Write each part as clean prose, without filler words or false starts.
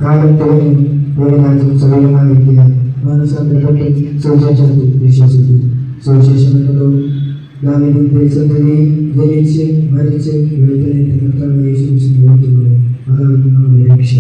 കാലത്തേനും ദൈവരാജ്യം സൗകര്യമായിരിക്കുക മാനസാന്തരപ്പെട്ട് സുവിശേഷത്തിൽ വിശ്വസിക്കും. സുവിശേഷം എന്നതോ ദാവീദിൻ ദേശത്തെയും ജനിച്ച് മരിച്ച് എഴുന്നേറ്റ് കർത്താവ് യേശുക്രിസ്തു ഓർത്തുകൊള്ളും. അതാണ് നമ്മുടെ രക്ഷ.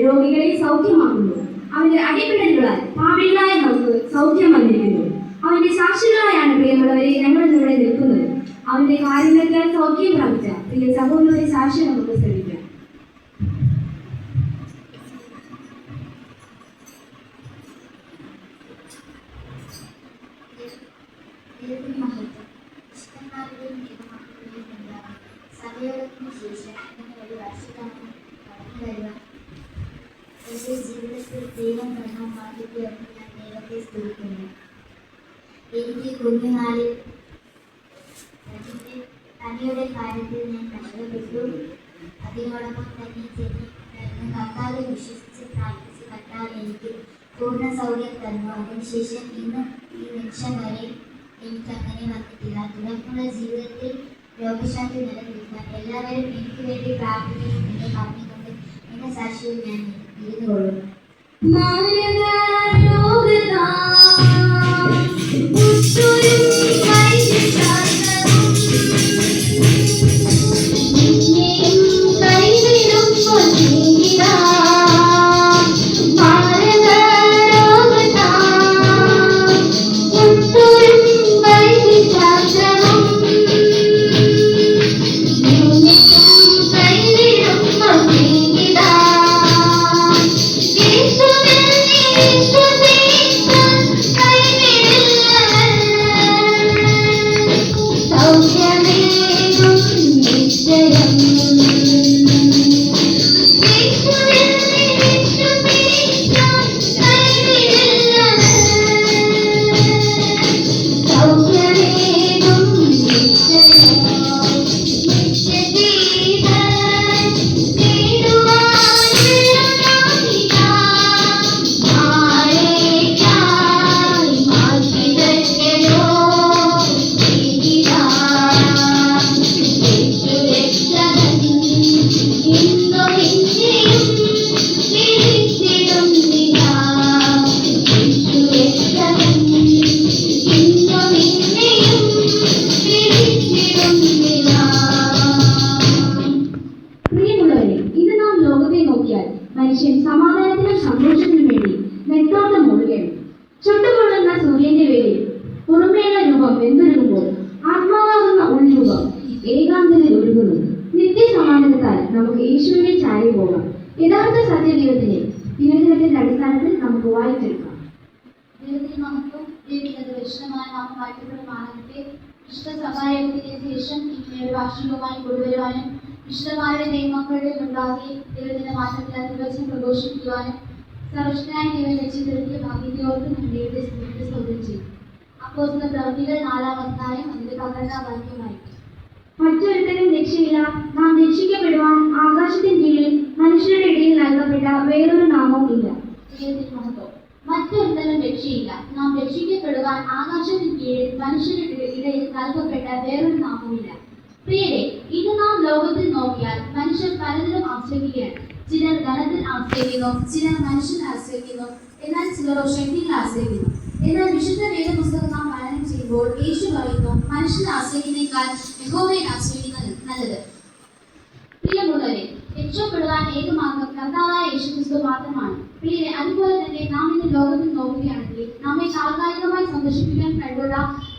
രോഗികളെ സൗഖ്യമാക്കുന്നു. അവന്റെ അടിപ്പിടലുകളാൽ പാപികളായ നമുക്ക് സൗഖ്യം വന്നിരിക്കുന്നു. അവന്റെ സാക്ഷികളായാണ് പ്രിയമുള്ളവരെ ഞങ്ങൾ ഇവിടെ നിൽക്കുന്നത്. അവന്റെ കാര്യങ്ങളാൽ സൗഖ്യം പ്രാപിച്ച പ്രിയ സഹോദരന്റെ സാക്ഷി നമുക്ക് ശ്രമിക്കാം. എന്റെ ജീവിതത്തിൽ ദൈവം തന്ന മാറ്റത്തെയൊക്കെ ഞാൻ ദൈവത്തെ സ്തുതിക്കുന്നു. എനിക്ക് കുഞ്ഞുനാളിൽ തനിയുടെ കാര്യത്തിൽ ഞാൻ കഷ്ടപ്പെട്ടു. അതിനോടൊപ്പം തന്നെ കർത്താവെ വിശ്വസിച്ച് പ്രാർത്ഥിച്ച് കർത്താവ് എനിക്ക് പൂർണ്ണ സൗഖ്യം തന്നു. അതിനുശേഷം ഇന്ന് ഈ നിമിഷം വരെ എനിക്ക് അങ്ങനെ വന്നിട്ടില്ല. തുടർന്നുള്ള ജീവിതത്തിൽ രോഗശാന്തി നിലനിൽക്കാൻ എല്ലാവരും എനിക്ക് വേണ്ടി പ്രാർത്ഥിക്കുമെന്ന് പറഞ്ഞുകൊണ്ട് എന്റെ സാക്ഷിയിൽ ഞാൻ ഇരുന്നുകൊള്ളും. മനുഷ്യൻ സമാധാനത്തിനും സന്തോഷത്തിനും വേണ്ടി നെട്ടോട്ടം ഓടുകയാണ്. ചുട്ടുകൊള്ളുന്ന സൂര്യന്റെ വേലിൽ പുറമേയുള്ള രൂപം വെന്തൊരുങ്ങുമ്പോൾ ആത്മാവാകുന്ന ഉൾരൂപം ഏകാന്തതയിൽ ഒഴുകുന്നു. നിത്യസമാധാനത്താൽ നമുക്ക് യേശുവിനെ ചാരി പോകാം. യഥാർത്ഥ സത്യദൈവത്തിന്റെ തിരുവചനത്തിന്റെ അടിസ്ഥാനത്തിൽ നമുക്ക് വായിച്ചെടുക്കാം. ദൈവത്തിന് മഹത്വം. ദൈവത്തിന്റെ വിശുദ്ധമായ നാമം വാഴ്ത്തപ്പെടുമാറാകട്ടെ. വിശുദ്ധ സഭായോഗത്തിന് ശേഷം ഇങ്ങനെ വാർഷികമായി കൊണ്ടുവരുവാനും വിശുദ്ധമാരുടെ ദൈവമക്കളുടെ മുൻപാകെ ദൈവത്തിന്റെ മാറ്റത്തിലാൽ ദിവസം പ്രഘോഷിക്കുവാനും സർവശക്തനായ ദൈവം ലക്ഷ്യത്തിലെത്തിയ ഭാഗ്യത്തോട് ഞാൻ ദൈവത്തെ സ്തുതിച്ച് ചെയ്യും. അപ്പോസ്തല പ്രവൃത്തികൾ 4-ാം അധ്യായം അതിന്റെ 12-ാം വാക്യമായി. മറ്റൊരുത്തരും രക്ഷയില്ല. നാം രക്ഷിക്കപ്പെടുവാൻ ആകാശത്തിന് കീഴിൽ മനുഷ്യരുടെ ഇടയിൽ നൽകപ്പെട്ട വേറൊരു നാമവും ഇല്ല. ദൈവത്തിന് മഹത്വം. മറ്റൊരുത്തരും രക്ഷയില്ല. നാം രക്ഷിക്കപ്പെടുവാൻ ആകാശത്തിന് കീഴിൽ മനുഷ്യരുടെ ഇടയിൽ നൽകപ്പെട്ട വേറൊരു നാമവുമില്ല. പ്രിയരെ, ഇത് നാം ലോകത്തിൽ നോക്കിയാൽ മനുഷ്യർ പലതിലും ആശ്രയിക്കുകയാണ്. ചിലർ ധനത്തിൽ ആശ്രയിക്കുന്നു, ചിലർ മനുഷ്യനെ ആശ്രയിക്കുന്നു, എന്നാൽ ചിലരോ ശക്തിയിൽ ആശ്രയിക്കുന്നു. എന്നാൽ വിശുദ്ധ വേദപുസ്തകം നാം പാരായണം ചെയ്യുമ്പോൾ യേശു പറയുന്നു, മനുഷ്യനെ ആശ്രയിക്കുന്നതിനേക്കാൾ യഹോവയെ ആശ്രയിക്കുന്നത് നല്ലത്. പ്രിയമുള്ളവരെ, രക്ഷപ്പെടുവാൻ ഏകമാർഗം കർത്താവായ യേശുക്രിസ്തു മാത്രമാണ്. പ്രിയരെ, അതുപോലെ തന്നെ നാം ഇന്ന് ലോകത്തിൽ നോക്കുകയാണെങ്കിൽ നമ്മെ താൽക്കാലികമായി സന്തോഷിപ്പിക്കാൻ കഴിവുള്ള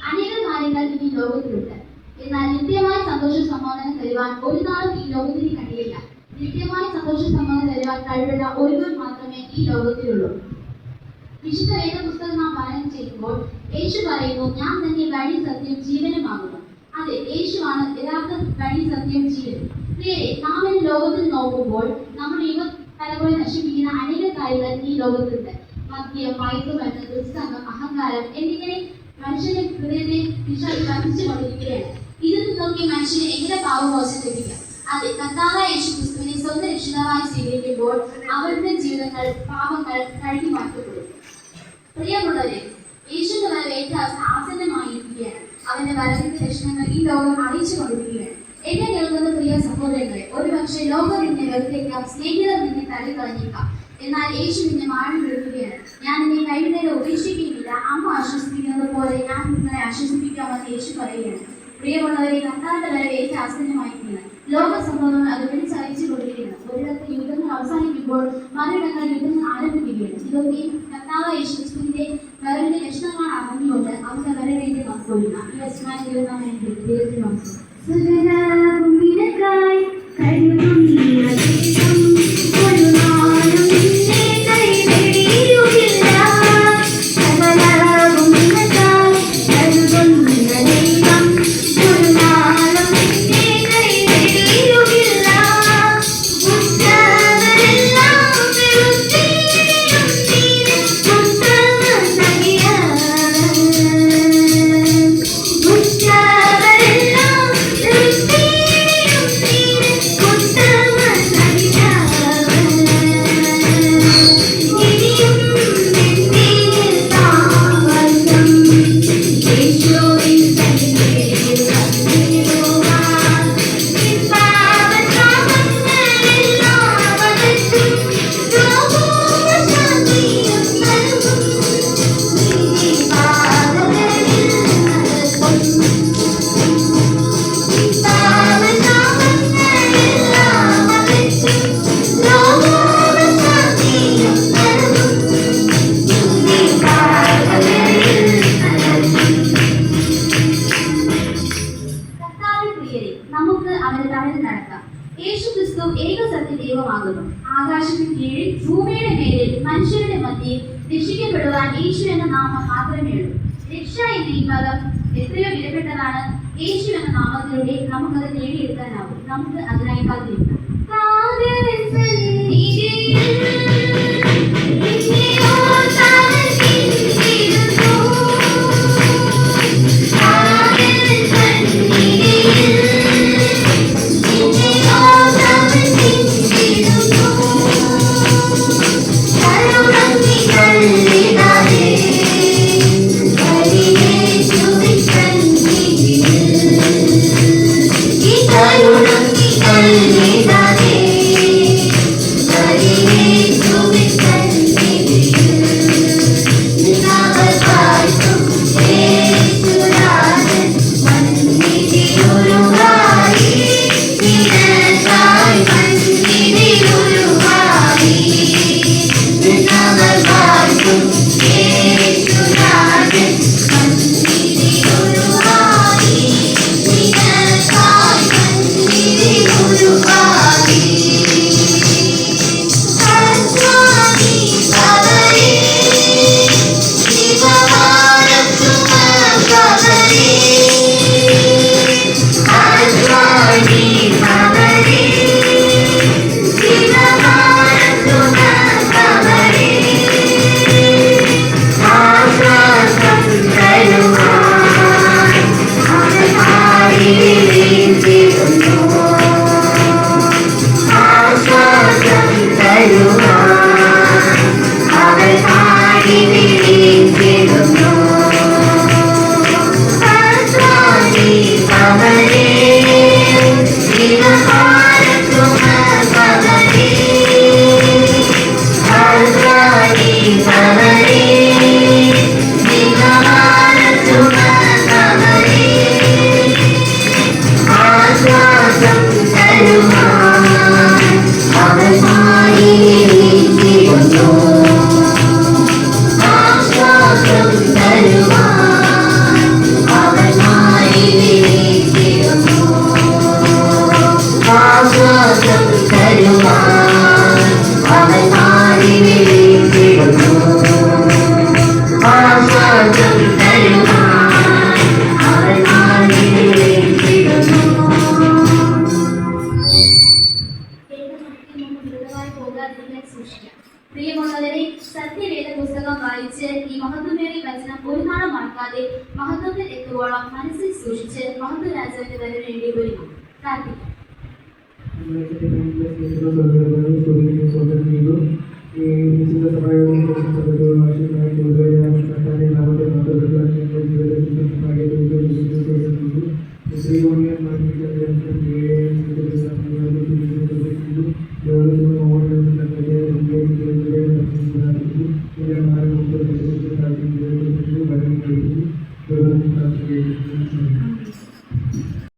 അനേകം കാര്യങ്ങൾ ഈ ലോകത്തിലുണ്ട്. എന്നാൽ നിത്യമായ സന്തോഷ സമാധാനം തരുവാൻ ഒരു നാളും ഈ ലോകത്തിൽ കഴിയില്ല. നിത്യമായ സന്തോഷ സമാധാനം തരുവാൻ കഴിവുള്ള ഒരുവൻ മാത്രമേ ഈ ലോകത്തിലുള്ളൂ. വിശുദ്ധ വേദപുസ്തകം നാം പാരായണം ചെയ്യുമ്പോൾ യേശു പറയുന്നു, ഞാൻ തന്നെ വഴി, സത്യം, ജീവനുമാകുന്നു. അതെ, യേശുവാണ് യഥാർത്ഥ വഴി, സത്യം, ജീവൻ. പ്രിയരെ, നാം ഇന്ന് ലോകത്തിൽ നോക്കുമ്പോൾ നമ്മുടെ യുവ തലമുറ നശിപ്പിക്കുന്ന അനേക കാര്യങ്ങൾ ഈ ലോകത്തുണ്ട്. മദ്യം, മയക്കുമരുന്ന്, ദുസ്സംഗം, അഹങ്കാരം എന്നിങ്ങനെ മനുഷ്യന്റെ ഹൃദയത്തെ വധിച്ചുകൊണ്ടിരിക്കുകയാണ്. ഇതിൽ നിന്നൊക്കെ മനുഷ്യന് എങ്ങനെ പാപമോചനം ലഭിക്കാം? അതെ, കർത്താവായ യേശുക്രിസ്തുവിനെ സ്വന്തം രക്ഷിതാവായി സ്വീകരിക്കുമ്പോൾ അവരുടെ ജീവിതങ്ങൾ, പാപങ്ങൾ കഴുകി മാറ്റപ്പെടും. പ്രിയമുള്ളവരെ, യേശുവിന്റെ വരവ് ഏറ്റവും ആസന്നമായിരിക്കുകയാണ്. അവന്റെ വരവിന്റെ ലക്ഷണങ്ങൾ ഈ ലോകം അറിയിച്ചു കൊണ്ടിരിക്കുകയാണ്. എന്നെ കേൾക്കുന്ന പ്രിയ സഹോദരങ്ങളെ, ഒരുപക്ഷെ ലോകം നിന്നെ വെറുതേക്കാം, സ്നേഹിതർ നിന്നെ തള്ളിക്കളഞ്ഞേക്കാം. എന്നാൽ യേശു നിന്നെ മാറി വിളിക്കുകയാണ്. ഞാൻ നിന്നെ കൈവിടേറെ ഉപേക്ഷിക്കുകയില്ല. അമ്മ ആശ്വസിപ്പിക്കുന്നത് പോലെ ഞാൻ നിങ്ങളെ ആശ്വസിപ്പിക്കാമെന്ന് യേശു പറയുകയാണ്. പ്രിയമുള്ളവരെ, കർത്താവിന്റെ വരവ് ഏറ്റവും ആസന്നമായിരിക്കുകയാണ്. ലോക സംഭവങ്ങൾ അത് വിളിച്ചറിയിച്ചു കൊണ്ടിരിക്കുകയാണ്. ഒരിടത്ത് യുദ്ധങ്ങൾ അവസാനിക്കുമ്പോൾ മറിയിടങ്ങൾ യുദ്ധങ്ങൾ ആരംഭിക്കുകയാണ്. ഇതൊക്കെ കർത്താവായ യേശുക്രിസ്തുവിന്റെ വരവിന്റെ ലക്ഷണങ്ങൾ അറിഞ്ഞുകൊണ്ട് അവരുടെ വരവേണ്ടി നമുക്ക് ഒരുങ്ങാം. ഈ വസ്തുവാൻ നാം ദൈവത്തിൽ നമുക്ക് ആകാശത്തിന് കീഴിൽ ഭൂമിയുടെ മേലിൽ മനുഷ്യരുടെ മധ്യയിൽ രക്ഷിക്കപ്പെടുവാൻ യേശു എന്ന നാമം മാത്രമേ ഉള്ളൂ. രക്ഷ എന്ന ഈ പദം എത്രയോ വിലപ്പെട്ടതാണ്. യേശു എന്ന നാമത്തിലൂടെ നമുക്കത് നേടിയെടുക്കാനാവും. നമുക്ക് അതിനായി കാത്തിരിക്കാം. പ്രിയമുള്ളവരെ, സത്യവേദ പുസ്തകം വായിച്ച് ഈ മഹത്വമേറിയ വചനം ഒരു നാളും മറക്കാതെ മഹത്വത്തിൽ എത്തുവോളം മനസ്സിൽ സൂക്ഷിച്ച് മഹത്വ രാജാവിന്റെ വരവിന് വേണ്ടി ഒരുങ്ങും. പ്രാർത്ഥിക്കാം. Thank you.